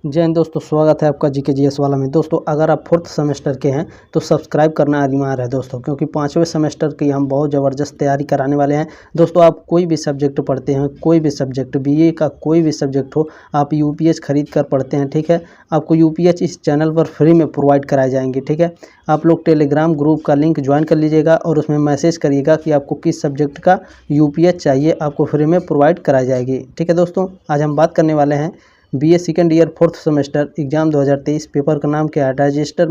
जय हिंद दोस्तों, स्वागत है आपका जीके जीएस वाला में। दोस्तों अगर आप फोर्थ सेमेस्टर के हैं तो सब्सक्राइब करना अनिवार्य है दोस्तों, क्योंकि पाँचवें सेमेस्टर की हम बहुत ज़बरदस्त तैयारी कराने वाले हैं। दोस्तों आप कोई भी सब्जेक्ट पढ़ते हैं, कोई भी सब्जेक्ट, बीए का कोई भी सब्जेक्ट हो, आप यूपीएच खरीद कर पढ़ते हैं, ठीक है। आपको यूपीएच इस चैनल पर फ्री में प्रोवाइड कराए जाएंगे, ठीक है। आप लोग टेलीग्राम ग्रुप का लिंक ज्वाइन कर लीजिएगा और उसमें मैसेज करिएगा कि आपको किस सब्जेक्ट का यूपीएच चाहिए, आपको फ्री में प्रोवाइड कराई जाएगी, ठीक है। दोस्तों आज हम बात करने वाले हैं BA second year fourth semester exam 2023 paper का नाम क्या है, disaster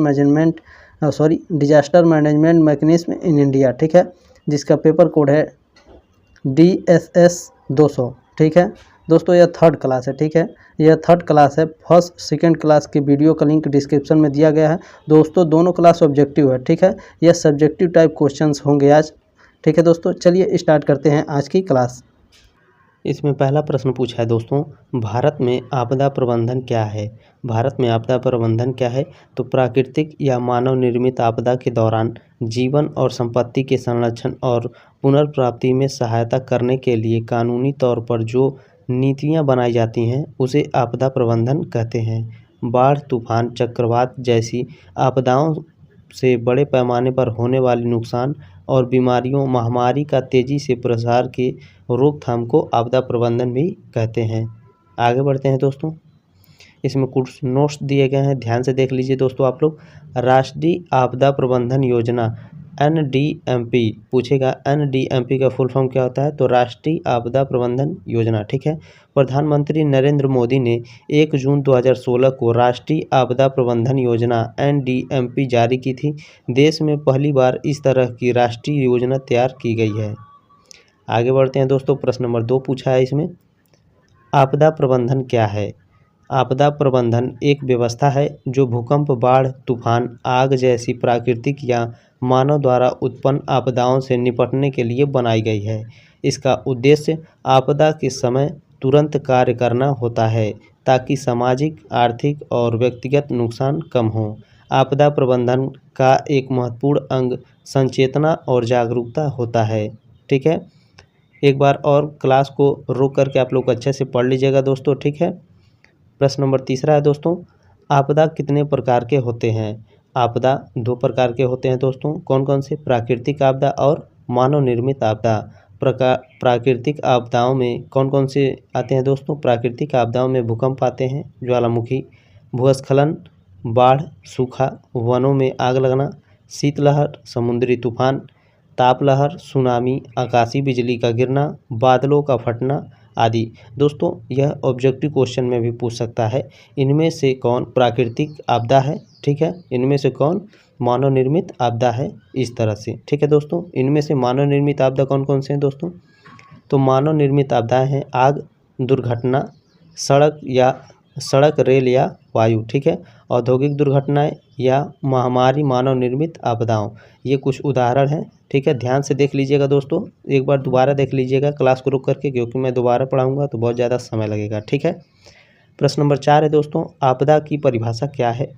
management mechanism in India, ठीक है, जिसका पेपर कोड है DSS 200, ठीक है। दोस्तों यह थर्ड क्लास है, ठीक है, यह थर्ड क्लास है। फर्स्ट सेकंड क्लास के वीडियो का लिंक डिस्क्रिप्शन में दिया गया है दोस्तों। दोनों क्लास ऑब्जेक्टिव है, ठीक है। यह सब्जेक्टिव टाइप क्वेश्चंस होंगे आज, ठीक है। दोस्तों चलिए स्टार्ट करते हैं आज की क्लास। इसमें पहला प्रश्न पूछा है दोस्तों, भारत में आपदा प्रबंधन क्या है। भारत में आपदा प्रबंधन क्या है, तो प्राकृतिक या मानव निर्मित आपदा के दौरान जीवन और संपत्ति के संरक्षण और पुनर्प्राप्ति में सहायता करने के लिए कानूनी तौर पर जो नीतियां बनाई जाती हैं उसे आपदा प्रबंधन कहते हैं। बाढ़, तूफान, चक्रवात जैसी आपदाओं से बड़े पैमाने पर होने वाले नुकसान और बीमारियों, महामारी का तेज़ी से प्रसार के रोकथाम को आपदा प्रबंधन भी कहते हैं। आगे बढ़ते हैं दोस्तों, इसमें कुछ नोट्स दिए गए हैं, ध्यान से देख लीजिए दोस्तों आप लोग। राष्ट्रीय आपदा प्रबंधन योजना NDMP पूछेगा, NDMP का फुल फॉर्म क्या होता है, तो राष्ट्रीय आपदा प्रबंधन योजना, ठीक है। प्रधानमंत्री नरेंद्र मोदी ने 1 जून 2016 को राष्ट्रीय आपदा प्रबंधन योजना NDMP जारी की थी। देश में पहली बार इस तरह की राष्ट्रीय योजना तैयार की गई है। आगे बढ़ते हैं दोस्तों, प्रश्न नंबर 2 पूछा है इसमें, आपदा प्रबंधन क्या है। आपदा प्रबंधन एक व्यवस्था है जो भूकंप, बाढ़, तूफान, आग जैसी प्राकृतिक या मानव द्वारा उत्पन्न आपदाओं से निपटने के लिए बनाई गई है। इसका उद्देश्य आपदा के समय तुरंत कार्य करना होता है ताकि सामाजिक, आर्थिक और व्यक्तिगत नुकसान कम हो। आपदा प्रबंधन का एक महत्वपूर्ण अंग सचेतना और जागरूकता होता है, ठीक है। एक बार और क्लास को रोक करके आप लोग अच्छे से पढ़ लीजिएगा दोस्तों, ठीक है। प्रश्न नंबर 3 है दोस्तों, आपदा कितने प्रकार के होते हैं। आपदा 2 प्रकार के होते हैं दोस्तों, कौन कौन से, प्राकृतिक आपदा और मानव निर्मित आपदा। प्राकृतिक आपदाओं में कौन कौन से आते हैं दोस्तों, प्राकृतिक आपदाओं में भूकंप आते हैं, ज्वालामुखी, भूस्खलन, बाढ़, सूखा, वनों में आग लगना, शीतलहर, समुद्री तूफान, ताप लहर, सुनामी, आकाशीय बिजली का गिरना, बादलों का फटना आदि। दोस्तों यह ऑब्जेक्टिव क्वेश्चन में भी पूछ सकता है, इनमें से कौन प्राकृतिक आपदा है, ठीक है, इनमें से कौन मानव निर्मित आपदा है, इस तरह से, ठीक है दोस्तों। इनमें से मानव निर्मित आपदा कौन कौन से हैं दोस्तों, तो मानव निर्मित आपदाएं हैं आग, दुर्घटना, सड़क, रेल या वायु, ठीक है, औद्योगिक दुर्घटनाएं या महामारी। मानव निर्मित आपदाओं, ये कुछ उदाहरण हैं, ठीक है। ध्यान से देख लीजिएगा दोस्तों, एक बार दोबारा देख लीजिएगा क्लास को रुक करके, क्योंकि मैं दोबारा पढ़ाऊंगा तो बहुत ज़्यादा समय लगेगा, ठीक है। प्रश्न नंबर 4 है दोस्तों, आपदा की परिभाषा क्या है।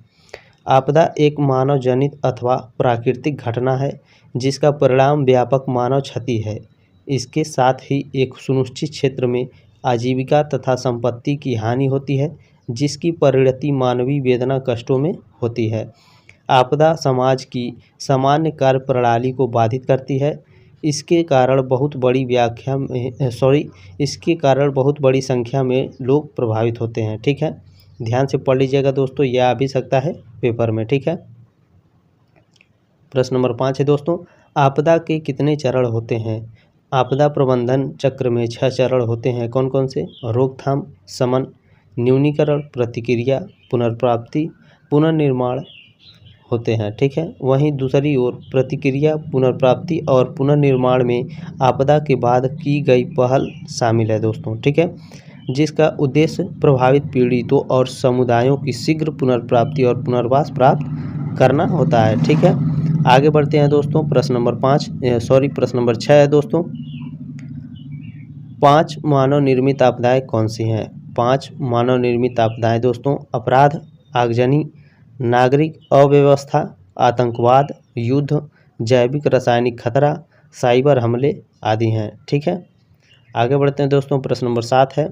आपदा एक मानव जनित अथवा प्राकृतिक घटना है जिसका परिणाम व्यापक मानव क्षति है। इसके साथ ही एक सुनिश्चित क्षेत्र में आजीविका तथा संपत्ति की हानि होती है, जिसकी परिणति मानवीय वेदना, कष्टों में होती है। आपदा समाज की सामान्य कार्य प्रणाली को बाधित करती है। इसके कारण बहुत बड़ी संख्या में लोग प्रभावित होते हैं, ठीक है। ध्यान से पढ़ लीजिएगा दोस्तों, यह आ भी सकता है पेपर में, ठीक है। प्रश्न नंबर 5 है दोस्तों, आपदा के कितने चरण होते हैं। आपदा प्रबंधन चक्र में 6 चरण होते हैं, कौन कौन से, रोकथाम, शमन, न्यूनीकरण, प्रतिक्रिया, पुनर्प्राप्ति, पुनर्निर्माण होते हैं, ठीक है। वहीं दूसरी ओर प्रतिक्रिया, पुनर्प्राप्ति और पुनर्निर्माण में आपदा के बाद की गई पहल शामिल है दोस्तों, ठीक है, जिसका उद्देश्य प्रभावित पीड़ितों और समुदायों की शीघ्र पुनर्प्राप्ति और पुनर्वास प्राप्त करना होता है, ठीक है। आगे बढ़ते हैं दोस्तों, प्रश्न नंबर 6 है दोस्तों, 5 मानव निर्मित आपदाएं कौन सी हैं। 5 मानव निर्मित आपदाएं दोस्तों, अपराध, आगजनी, नागरिक अव्यवस्था, आतंकवाद, युद्ध, जैविक रासायनिक खतरा, साइबर हमले आदि हैं, ठीक है। आगे बढ़ते हैं दोस्तों, प्रश्न नंबर 7 है,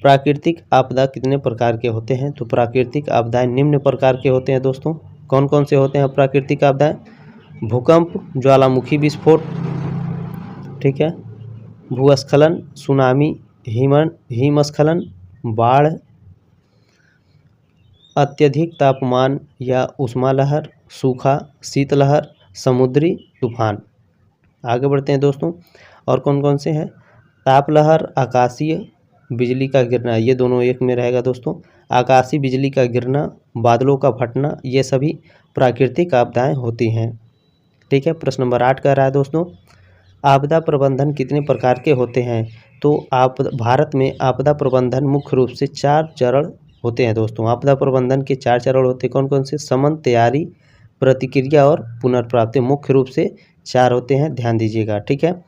प्राकृतिक आपदा कितने प्रकार के होते हैं? तो प्राकृतिक आपदाएं निम्न प्रकार के होते हैं दोस्तों। कौन कौन से होते हैं प्राकृतिक आपदाएं? भूकंप, ज्वालामुखी विस्फोट, ठीक है, भूस्खलन, सुनामी, हिमस्खलन, बाढ़, अत्यधिक तापमान या ऊष्मा लहर, सूखा, शीतलहर, समुद्री तूफान। आगे बढ़ते हैं दोस्तों। और कौन कौन से हैं? ताप लहर, आकाशीय बिजली का गिरना, ये दोनों एक में रहेगा दोस्तों। आकाशीय बिजली का गिरना, बादलों का फटना, ये सभी प्राकृतिक आपदाएं होती हैं। ठीक है, प्रश्न नंबर 8 कह रहा है दोस्तों, आपदा प्रबंधन कितने प्रकार के होते हैं? तो भारत में आपदा प्रबंधन मुख्य रूप से 4 चरण होते हैं दोस्तों। आपदा प्रबंधन के 4 चरण होते हैं। कौन कौन से? समन, तैयारी, प्रतिक्रिया और पुनर्प्राप्ति। मुख्य रूप से 4 होते हैं, ध्यान दीजिएगा। ठीक है,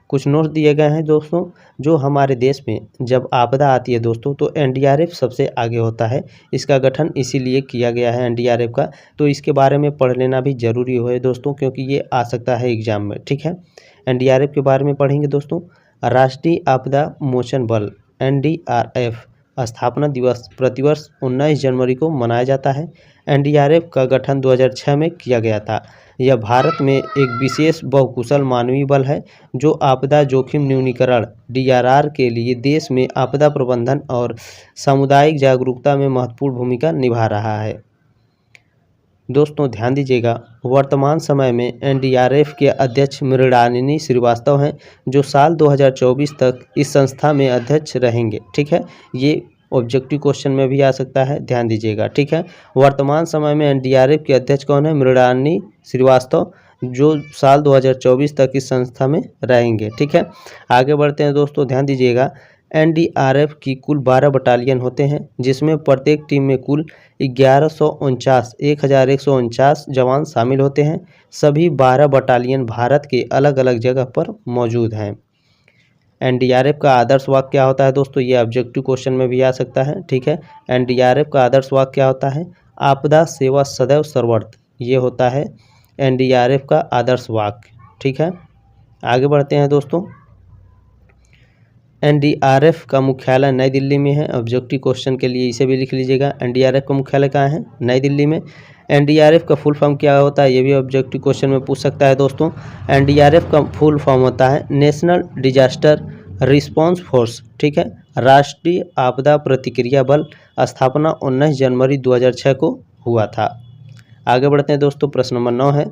कुछ नोट दिए गए हैं दोस्तों। जो हमारे देश में जब आपदा आती है दोस्तों तो एनडीआरएफ सबसे आगे होता है। इसका गठन इसीलिए किया गया है एनडीआरएफ का, तो इसके बारे में पढ़ लेना भी जरूरी है दोस्तों, क्योंकि ये आ सकता है एग्जाम में। ठीक है, एनडीआरएफ के बारे में पढ़ेंगे दोस्तों। राष्ट्रीय आपदा मोचन बल एनडीआरएफ स्थापना दिवस प्रतिवर्ष 19 जनवरी को मनाया जाता है। एनडीआरएफ का गठन 2006 में किया गया था। यह भारत में एक विशेष बहुकुशल मानवीय बल है जो आपदा जोखिम न्यूनीकरण डीआरआर के लिए देश में आपदा प्रबंधन और सामुदायिक जागरूकता में महत्वपूर्ण भूमिका निभा रहा है। दोस्तों ध्यान दीजिएगा, वर्तमान समय में एनडीआरएफ के अध्यक्ष मृणालिनी श्रीवास्तव हैं, जो साल 2024 तक इस संस्था में अध्यक्ष रहेंगे। ठीक है, ये ऑब्जेक्टिव क्वेश्चन में भी आ सकता है, ध्यान दीजिएगा। ठीक है, वर्तमान समय में एनडीआरएफ के अध्यक्ष कौन है? मृणालिनी श्रीवास्तव, जो साल 2024 तक इस संस्था में रहेंगे। ठीक है, आगे बढ़ते हैं दोस्तों, ध्यान दीजिएगा। एनडीआरएफ की कुल 12 बटालियन होते हैं, जिसमें प्रत्येक टीम में कुल 1149 जवान शामिल होते हैं। सभी 12 बटालियन भारत के अलग अलग जगह पर मौजूद हैं। एनडीआरएफ का आदर्श वाक्य क्या होता है दोस्तों? ये ऑब्जेक्टिव क्वेश्चन में भी आ सकता है। ठीक है, एनडीआरएफ का आदर्श वाक्य क्या होता है? आपदा सेवा सदैव सर्वत्र, ये होता है एनडीआरएफ का आदर्श वाक्य। ठीक है, आगे बढ़ते हैं दोस्तों। एनडीआरएफ का मुख्यालय नई दिल्ली में है। ऑब्जेक्टिव क्वेश्चन के लिए इसे भी लिख लीजिएगा। एनडीआरएफ का मुख्यालय कहाँ है? नई दिल्ली में। एनडीआरएफ का फुल फॉर्म क्या होता है? ये भी ऑब्जेक्टिव क्वेश्चन में पूछ सकता है दोस्तों। एनडीआरएफ का फुल फॉर्म होता है नेशनल डिजास्टर रिस्पांस फोर्स। ठीक है, राष्ट्रीय आपदा प्रतिक्रिया बल। स्थापना 19 जनवरी 2006 को हुआ था। आगे बढ़ते हैं दोस्तों, प्रश्न नंबर 9 है,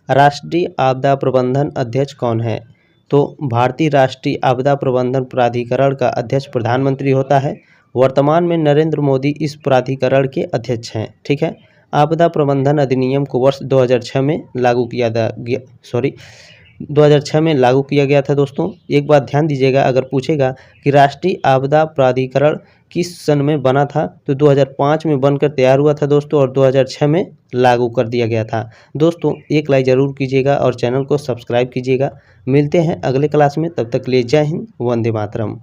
राष्ट्रीय आपदा प्रबंधन अध्यक्ष कौन है? तो भारतीय राष्ट्रीय आपदा प्रबंधन प्राधिकरण का अध्यक्ष प्रधानमंत्री होता है। वर्तमान में नरेंद्र मोदी इस प्राधिकरण के अध्यक्ष हैं। ठीक है, आपदा प्रबंधन अधिनियम को वर्ष 2006 में लागू किया गया था दोस्तों। एक बात ध्यान दीजिएगा, अगर पूछेगा कि राष्ट्रीय आपदा प्राधिकरण किस सन में बना था, तो 2005 में बनकर तैयार हुआ था दोस्तों, और 2006 में लागू कर दिया गया था। दोस्तों एक लाइक ज़रूर कीजिएगा और चैनल को सब्सक्राइब कीजिएगा। मिलते हैं अगले क्लास में, तब तक के लिए जय हिंद, वंदे मातरम।